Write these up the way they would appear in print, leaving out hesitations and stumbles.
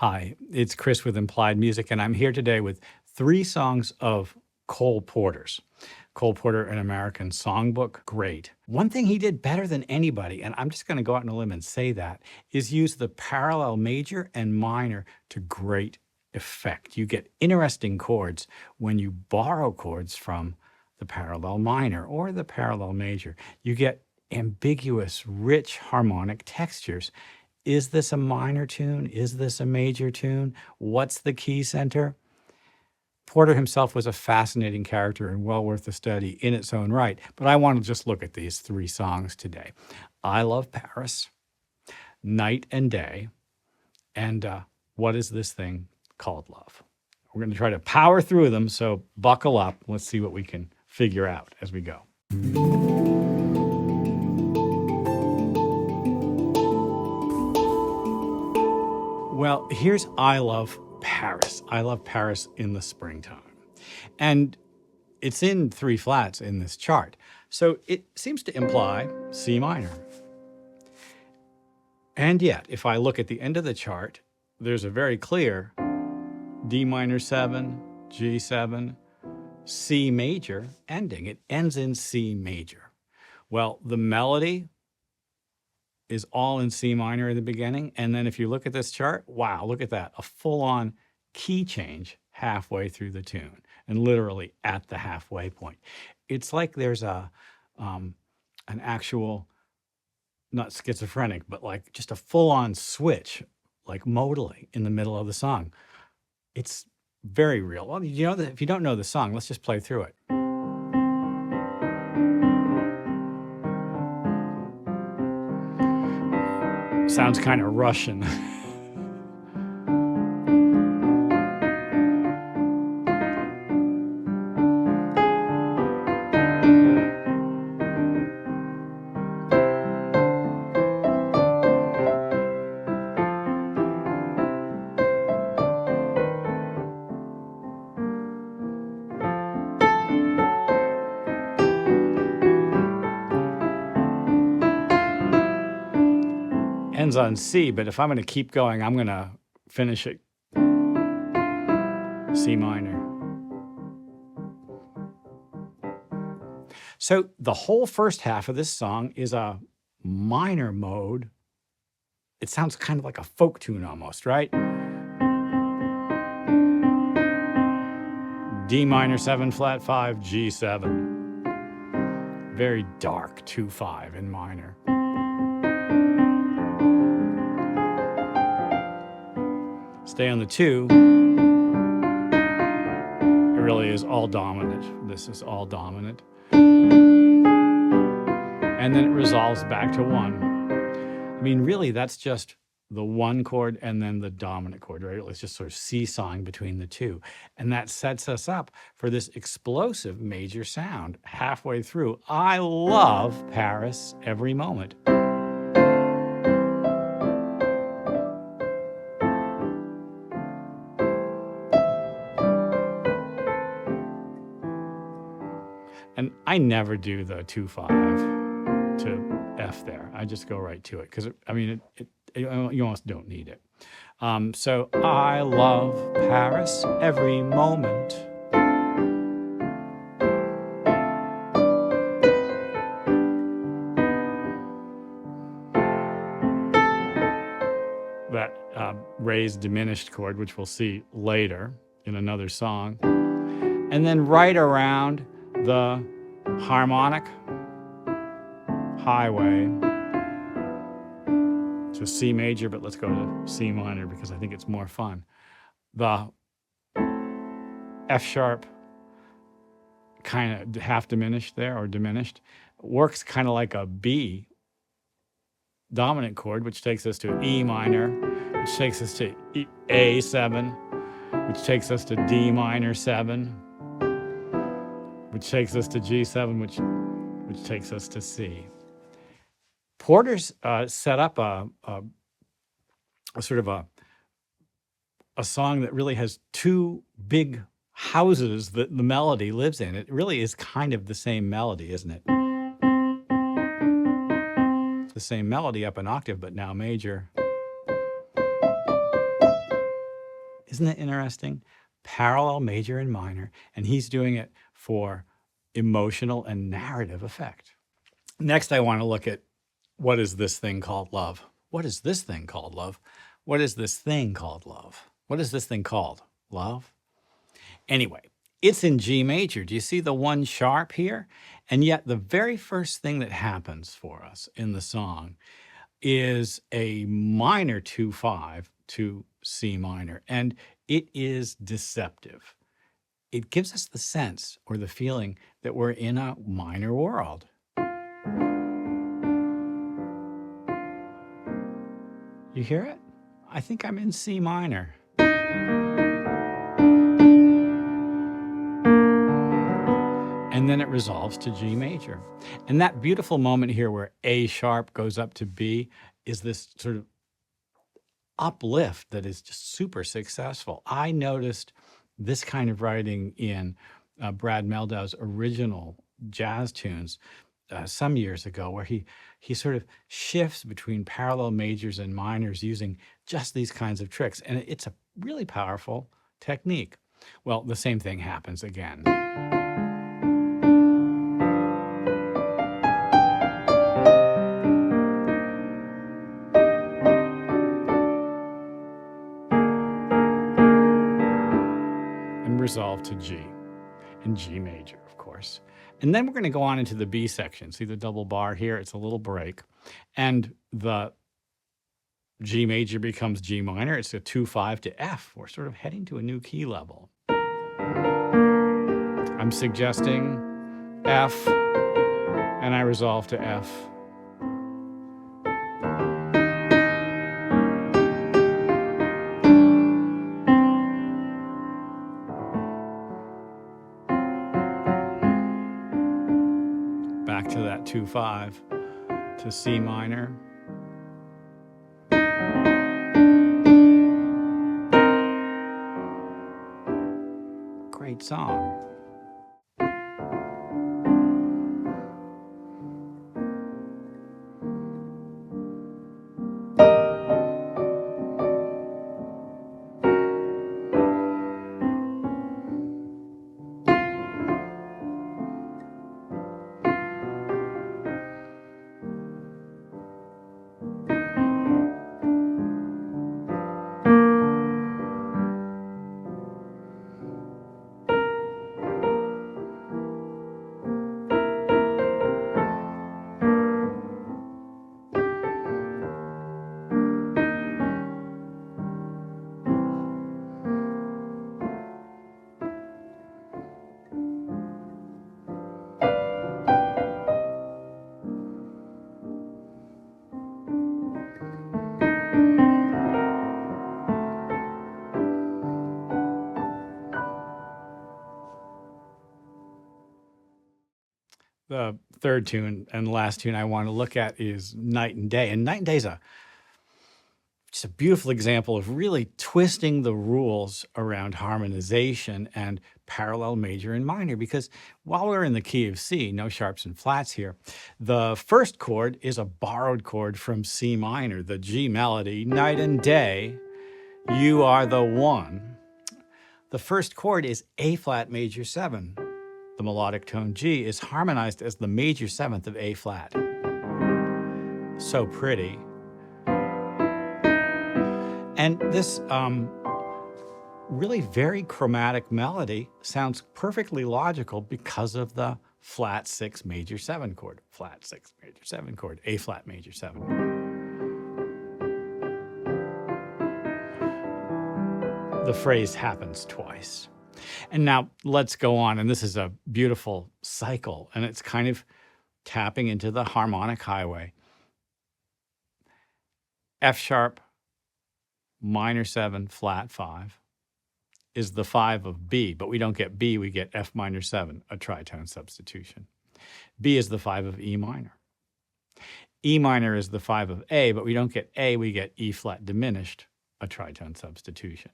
Hi, it's Chris with Implied Music, and I'm here today with three songs of Cole Porter's. Cole Porter, An American Songbook, great. One thing he did better than anybody, and I'm just going to go out on a limb and say that, is use the parallel major and minor to great effect. You get interesting chords when you borrow chords from the parallel minor or the parallel major. You get ambiguous, rich harmonic textures. Is this a minor tune? Is this a major tune? What's the key center? Porter himself was a fascinating character and well worth the study in its own right, but I want to just look at these three songs today. I Love Paris, Night and Day, and What Is This Thing Called Love? We're going to try to power through them, so buckle up. Let's see what we can figure out as we go. Well, here's I Love Paris. I Love Paris in the Springtime. And it's in 3 flats in this chart. So it seems to imply C minor. And yet, if I look at the end of the chart, there's a very clear D minor 7, G7, C major ending. It ends in C major. Well, the melody is all in C minor in the beginning. And then if you look at this chart, wow, look at that. A full-on key change halfway through the tune and literally at the halfway point. It's like there's an actual, not schizophrenic, but like just a full-on switch, like modally in the middle of the song. It's very real. Well, you know that if you don't know the song, let's just play through it. Sounds kind of Russian. Ends on C, but if I'm going to keep going, I'm going to finish it C minor. So the whole first half of this song is a minor mode. It sounds kind of like a folk tune almost, right? D minor 7 flat 5, G7. Very dark 2-5 in minor. Stay on the 2. It really is all dominant. This is all dominant. And then it resolves back to 1. I mean, really, that's just the 1 chord and then the dominant chord, right? It's just sort of seesawing between the 2. And that sets us up for this explosive major sound halfway through. I love Paris every moment. And I never do the 2-5 to F there. I just go right to it because, I mean, you almost don't need it. So I love Paris every moment. That raised diminished chord, which we'll see later in another song. And then right around the harmonic highway to C major, but let's go to C minor because I think it's more fun. The F sharp, kind of half diminished there or diminished, works kind of like a B dominant chord, which takes us to E minor, which takes us to A7, which takes us to D minor 7, which takes us to G7, which takes us to C. Porter's set up a sort of a song that really has 2 big houses that the melody lives in. It really is kind of the same melody, isn't it? The same melody up an octave, but now major. Isn't that interesting? Parallel major and minor, and he's doing it for emotional and narrative effect. Next, I want to look at what is this thing called love? What is this thing called love? What is this thing called love? What is this thing called? Love? Anyway, it's in G major. Do you see the 1 sharp here? And yet the very first thing that happens for us in the song is a minor 2/5 to C minor, and it is deceptive. It gives us the sense or the feeling that we're in a minor world. You hear it? I think I'm in C minor. And then it resolves to G major. And that beautiful moment here where A sharp goes up to B is this sort of uplift that is just super successful. I noticed this kind of writing in Brad Meldau's original jazz tunes some years ago, where he sort of shifts between parallel majors and minors using just these kinds of tricks. And it's a really powerful technique. Well, the same thing happens again. And resolve to G, and G major, of course. And then we're going to go on into the B section. See the double bar here? It's a little break. And the G major becomes G minor. It's a 2/5 to F. We're sort of heading to a new key level. I'm suggesting F, and I resolve to F. Back to that 2/5 to C minor. Great song. The third tune and last tune I want to look at is Night and Day. And Night and Day is just a beautiful example of really twisting the rules around harmonization and parallel major and minor, because while we're in the key of C, no sharps and flats here, the first chord is a borrowed chord from C minor, the G melody, Night and Day, you are the one. The first chord is A flat major 7. The melodic tone G is harmonized as the major 7th of A flat. So pretty. And this really very chromatic melody sounds perfectly logical because of the flat 6 major 7 chord. Flat 6 major 7 chord, A flat major 7. The phrase happens twice. And now let's go on, and this is a beautiful cycle, and it's kind of tapping into the harmonic highway. F sharp, minor 7, flat 5 is the 5 of B, but we don't get B, we get F minor 7, a tritone substitution. B is the 5 of E minor. E minor is the 5 of A, but we don't get A, we get E flat diminished, a tritone substitution.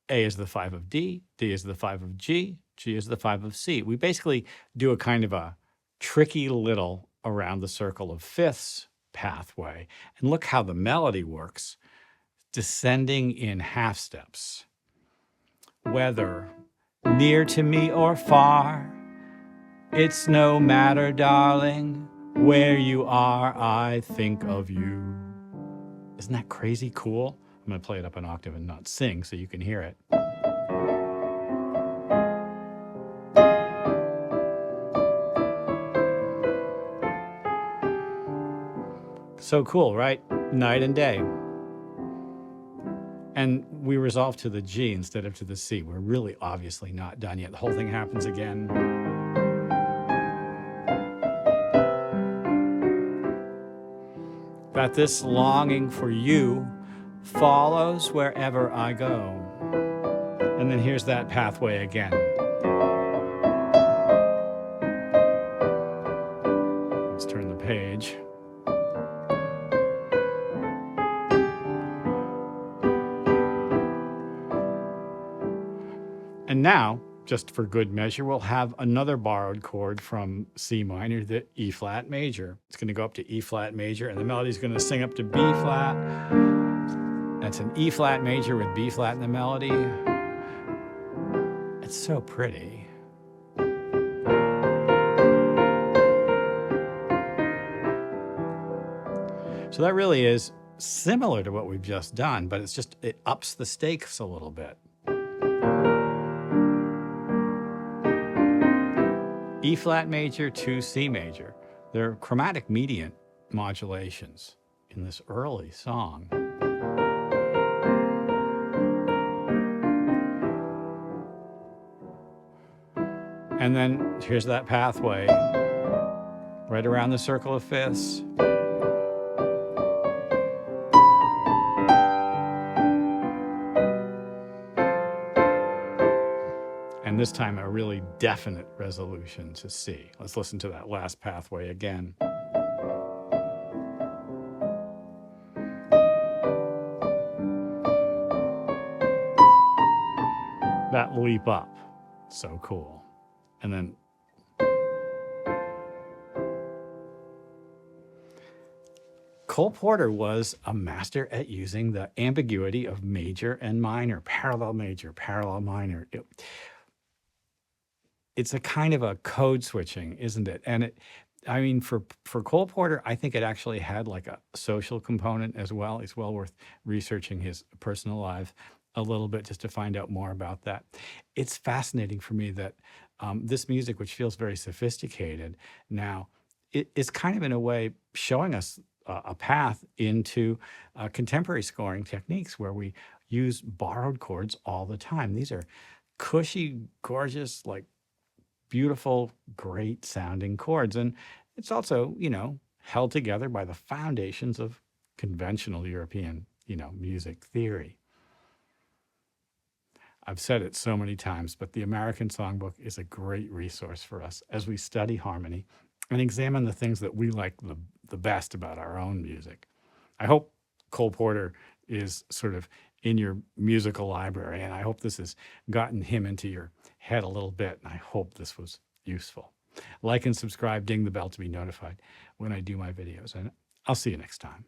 A is the 5 of D, D is the 5 of G, G is the 5 of C. We basically do a kind of a tricky little around the circle of fifths pathway. And look how the melody works. descending in half steps. Whether near to me or far, it's no matter, darling, where you are, I think of you. Isn't that crazy cool? I'm going to play it up an octave and not sing so you can hear it. So cool, right? Night and day. And we resolve to the G instead of to the C. We're really obviously not done yet. The whole thing happens again. That this longing for you follows wherever I go. And then here's that pathway again. Let's turn the page. And now, just for good measure, we'll have another borrowed chord from C minor, the E flat major. It's going to go up to E flat major, and the melody's going to sing up to B flat. That's an E flat major with B flat in the melody. It's so pretty. So that really is similar to what we've just done, but it ups the stakes a little bit. E flat major to C major. They're chromatic mediant modulations in this early song. And then here's that pathway right around the circle of fifths. And this time a really definite resolution to C. Let's listen to that last pathway again. That leap up, so cool. And then Cole Porter was a master at using the ambiguity of major and minor, parallel major, parallel minor. It's a kind of a code switching, isn't it? And I mean, for Cole Porter, I think it actually had like a social component as well. It's well worth researching his personal life a little bit just to find out more about that. It's fascinating for me that this music, which feels very sophisticated now, it is kind of in a way showing us a path into contemporary scoring techniques where we use borrowed chords all the time. These are cushy, gorgeous, like beautiful, great sounding chords. And it's also, held together by the foundations of conventional European, music theory. I've said it so many times, but the American Songbook is a great resource for us as we study harmony and examine the things that we like the best about our own music. I hope Cole Porter is sort of in your musical library, and I hope this has gotten him into your head a little bit, and I hope this was useful. Like and subscribe, ding the bell to be notified when I do my videos, and I'll see you next time.